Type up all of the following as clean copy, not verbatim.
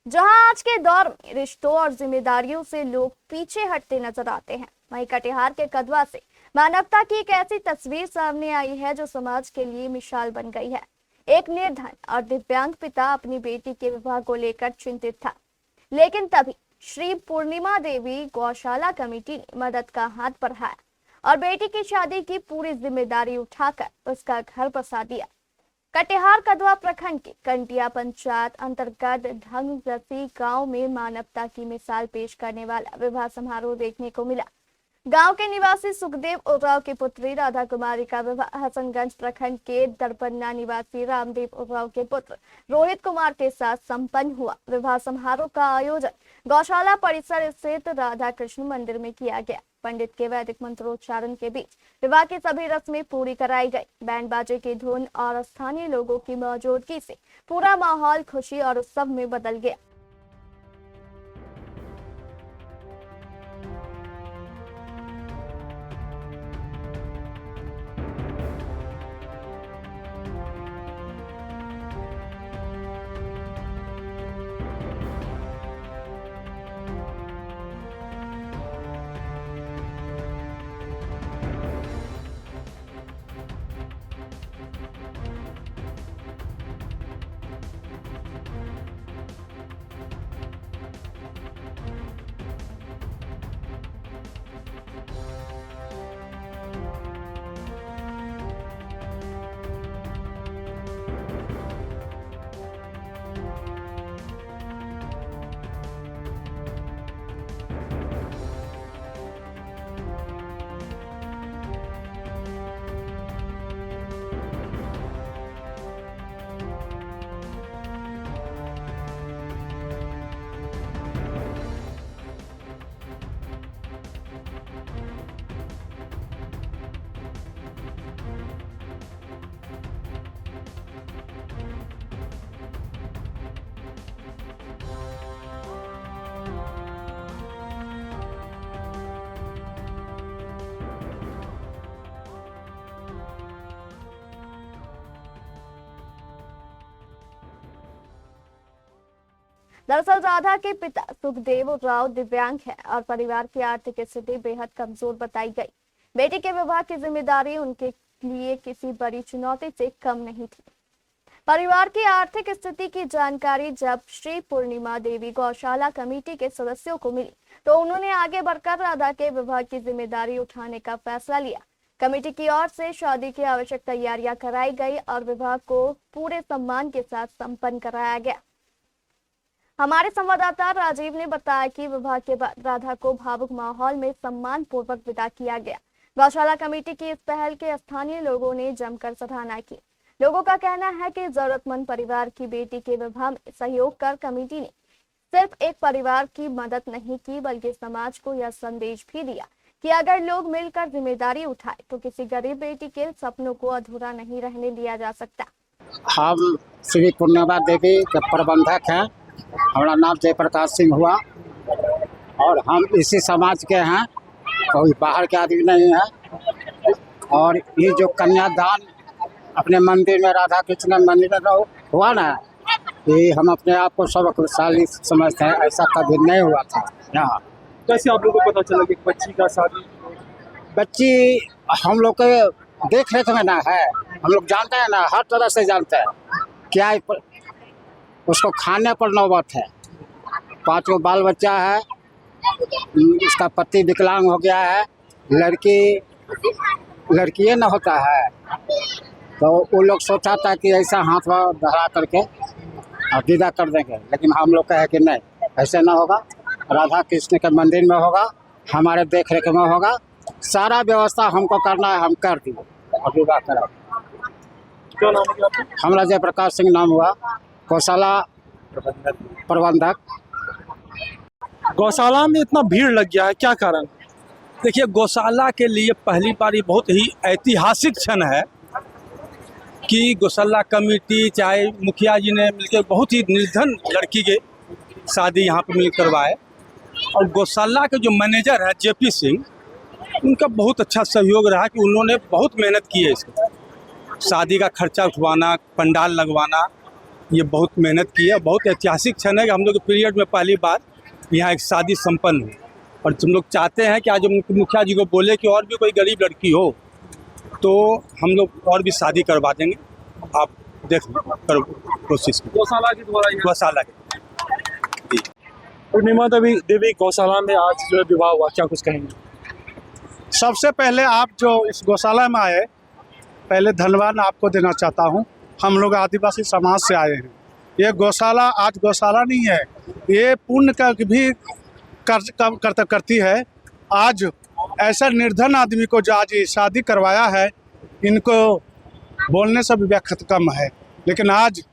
जहां आज के दौर में रिश्तों और जिम्मेदारियों से लोग पीछे हटते नजर आते हैं, वहीं कटिहार के कदवा से मानवता की एक ऐसी तस्वीर सामने आई है जो समाज के लिए मिसाल बन गई है। एक निर्धन और दिव्यांग पिता अपनी बेटी के विवाह को लेकर चिंतित था, लेकिन तभी श्री पूर्णिमा देवी गौशाला कमेटी ने मदद का हाथ बढ़ाया और बेटी की शादी की पूरी जिम्मेदारी उठाकर उसका घर बसा दिया। कटिहार कदवा प्रखंड के कंटिया पंचायत अंतर्गत ढंगजसी गांव में मानवता की मिसाल पेश करने वाला विवाह समारोह देखने को मिला। गांव के निवासी सुखदेव उरांव की पुत्री राधा कुमारी का विवाह हसनगंज प्रखंड के दरपन्ना निवासी रामदेव उरांव के पुत्र रोहित कुमार के साथ संपन्न हुआ। विवाह समारोह का आयोजन गौशाला परिसर स्थित राधा कृष्ण मंदिर में किया गया। पंडित के वैदिक मंत्रोच्चारण के बीच विवाह की सभी रस्में पूरी कराई गई। बैंड बाजे की धुन और स्थानीय लोगों की मौजूदगी से पूरा माहौल खुशी और उत्सव में बदल गया। दरअसल राधा के पिता सुखदेव राव दिव्यांग है और परिवार की आर्थिक स्थिति बेहद कमजोर बताई गई। बेटी के विवाह की जिम्मेदारी उनके लिए किसी बड़ी चुनौती से कम नहीं थी। परिवार की आर्थिक स्थिति की जानकारी जब श्री पूर्णिमा देवी गौशाला कमेटी के सदस्यों को मिली तो उन्होंने आगे बढ़कर राधा के विवाह की जिम्मेदारी उठाने का फैसला लिया। कमेटी की ओर से शादी की आवश्यक तैयारियां कराई गई और विवाह को पूरे सम्मान के साथ संपन्न कराया गया। हमारे संवाददाता राजीव ने बताया कि विवाह के बाद राधा को भावुक माहौल में सम्मान पूर्वक विदा किया गया। गौशाला कमेटी की इस पहल के स्थानीय लोगों ने जमकर सराहना की। लोगों का कहना है कि जरूरतमंद परिवार की बेटी के विवाह में सहयोग कर कमेटी ने सिर्फ एक परिवार की मदद नहीं की बल्कि समाज को यह संदेश भी दिया कि अगर लोग मिलकर जिम्मेदारी उठाए तो किसी गरीब बेटी के सपनों को अधूरा नहीं रहने दिया जा सकता। हम श्री पूर्णिमा देवी के प्रबंधक हैं। हमारा नाम जयप्रकाश सिंह हुआ और हम इसी समाज के हैं, कोई बाहर के आदमी नहीं है। और ये जो कन्यादान अपने मंदिर में राधा कृष्ण मंदिर में हुआ ना, ये हम अपने आप को सौभाग्यशाली समझते हैं। ऐसा कभी नहीं हुआ था यहाँ। कैसे आप लोगों को पता चला कि बच्ची का शादी? बच्ची हम लोग के देख रेख में ना है, हम लोग जानते हैं ना, हर तरह से जानते हैं। क्या उसको खाने पर नौबत है, 5 गो बाल बच्चा है, उसका पति विकलांग हो गया है, लड़की न होता है। तो वो लोग सोचा था कि ऐसा हाथ धरा करके और विदा कर देंगे, लेकिन हम लोग कहे कि नहीं, ऐसे ना होगा। राधा कृष्ण के मंदिर में होगा, हमारे देख रेख में होगा, सारा व्यवस्था हमको करना है, हम कर दिए और विवाह करा। क्या नाम है आपका? हमारा जयप्रकाश सिंह नाम हुआ, गौशाला प्रबंधक। गौशाला में इतना भीड़ लग गया है, क्या कारण? देखिए, गौशाला के लिए पहली बार ये बहुत ही ऐतिहासिक क्षण है कि गौशाला कमेटी चाहे मुखिया जी ने मिलकर बहुत ही निर्धन लड़की के शादी यहाँ पर मिल करवाए और गौशाला के जो मैनेजर है जेपी सिंह, उनका बहुत अच्छा सहयोग रहा कि उन्होंने बहुत मेहनत की है इसको, शादी का खर्चा उठवाना, पंडाल लगवाना ये बहुत मेहनत की है। बहुत ऐतिहासिक क्षण है कि हम लोग के पीरियड में पहली बार यहाँ एक शादी संपन्न हुई। और हम लोग चाहते हैं कि आज हम मुखिया जी को बोले कि और भी कोई गरीब लड़की हो तो हम लोग और भी शादी करवा देंगे। आप देख करो कोशिश गौशाला के द्वारा गौशाला के। पूर्णिमा देवी गौशाला में आज जो है विवाह हुआ, क्या कुछ कहेंगे? सबसे पहले आप जो इस गौशाला में आए, पहले धन्यवाद आपको देना चाहता हूं। हम लोग आदिवासी समाज से आए हैं। ये गौशाला आज गौशाला नहीं है, ये पुण्य का भी करती है। आज ऐसा निर्धन आदमी को जो आज ये शादी करवाया है, इनको बोलने से भी व्याख्या कम है। लेकिन आज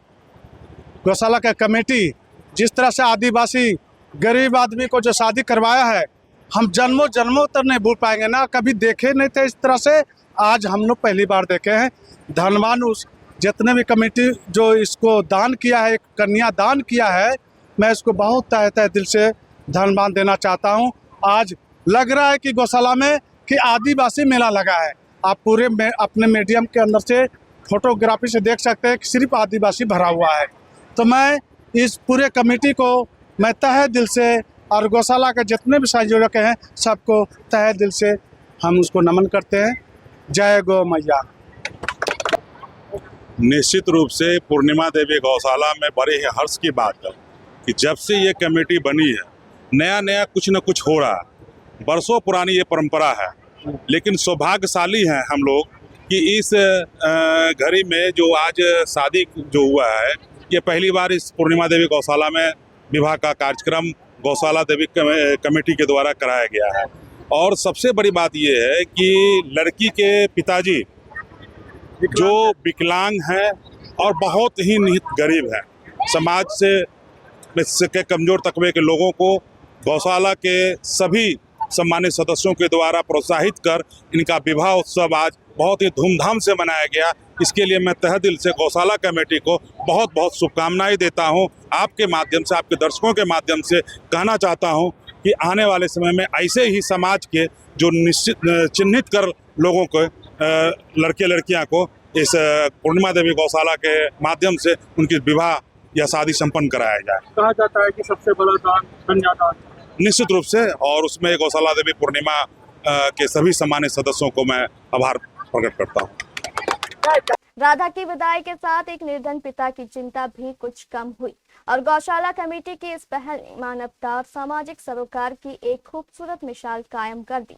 गौशाला का कमेटी जिस तरह से आदिवासी गरीब आदमी को जो शादी करवाया है, हम जन्मों जन्मों तक नहीं भूल पाएंगे ना, कभी देखे नहीं थे इस तरह से। आज हम लोग पहली बार देखे हैं। धनवान उस जितने भी कमेटी जो इसको दान किया है, कन्या दान किया है, मैं इसको बहुत तहे दिल से धन्यवाद देना चाहता हूं। आज लग रहा है कि गौशाला में कि आदिवासी मेला लगा है। आप पूरे अपने मीडियम के अंदर से फोटोग्राफी से देख सकते हैं कि सिर्फ आदिवासी भरा हुआ है। तो मैं इस पूरे कमेटी को मैं तहे दिल से और गौशाला के जितने भी संयोजक हैं सबको तहे दिल से हम उसको नमन करते हैं। जय गौ मैया। निश्चित रूप से पूर्णिमा देवी गौशाला में बड़े ही हर्ष की बात है कि जब से ये कमेटी बनी है, नया नया कुछ न कुछ हो रहा है। बरसों पुरानी ये परंपरा है, लेकिन सौभाग्यशाली हैं हम लोग कि इस घड़ी में जो आज शादी जो हुआ है, ये पहली बार इस पूर्णिमा देवी गौशाला में विवाह का कार्यक्रम गौशाला देवी कमेटी के द्वारा कराया गया है। और सबसे बड़ी बात ये है कि लड़की के पिताजी जो विकलांग हैं और बहुत ही निहित गरीब हैं, समाज से के कमज़ोर तबके के लोगों को गौशाला के सभी सम्मानित सदस्यों के द्वारा प्रोत्साहित कर इनका विवाह उत्सव आज बहुत ही धूमधाम से मनाया गया। इसके लिए मैं तहे दिल से गौशाला कमेटी को बहुत बहुत शुभकामनाएं देता हूं। आपके माध्यम से, आपके दर्शकों के माध्यम से कहना चाहता हूं कि आने वाले समय में ऐसे ही समाज के जो निश्चित चिन्हित कर लोगों को लड़के लड़कियां को इस पूर्णिमा देवी गौशाला के माध्यम से उनकी विवाह या शादी संपन्न कराया जाए। कहा जाता है कि सबसे बड़ा दान कन्यादान। निश्चित रूप से, और उसमें गौशाला देवी पूर्णिमा के सभी सम्मानित सदस्यों को मैं आभार प्रकट करता हूँ। राधा की विदाई के साथ एक निर्धन पिता की चिंता भी कुछ कम हुई और गौशाला कमेटी की इस पहल ने मानवता और सामाजिक सरोकार की एक खूबसूरत मिसाल कायम कर दी।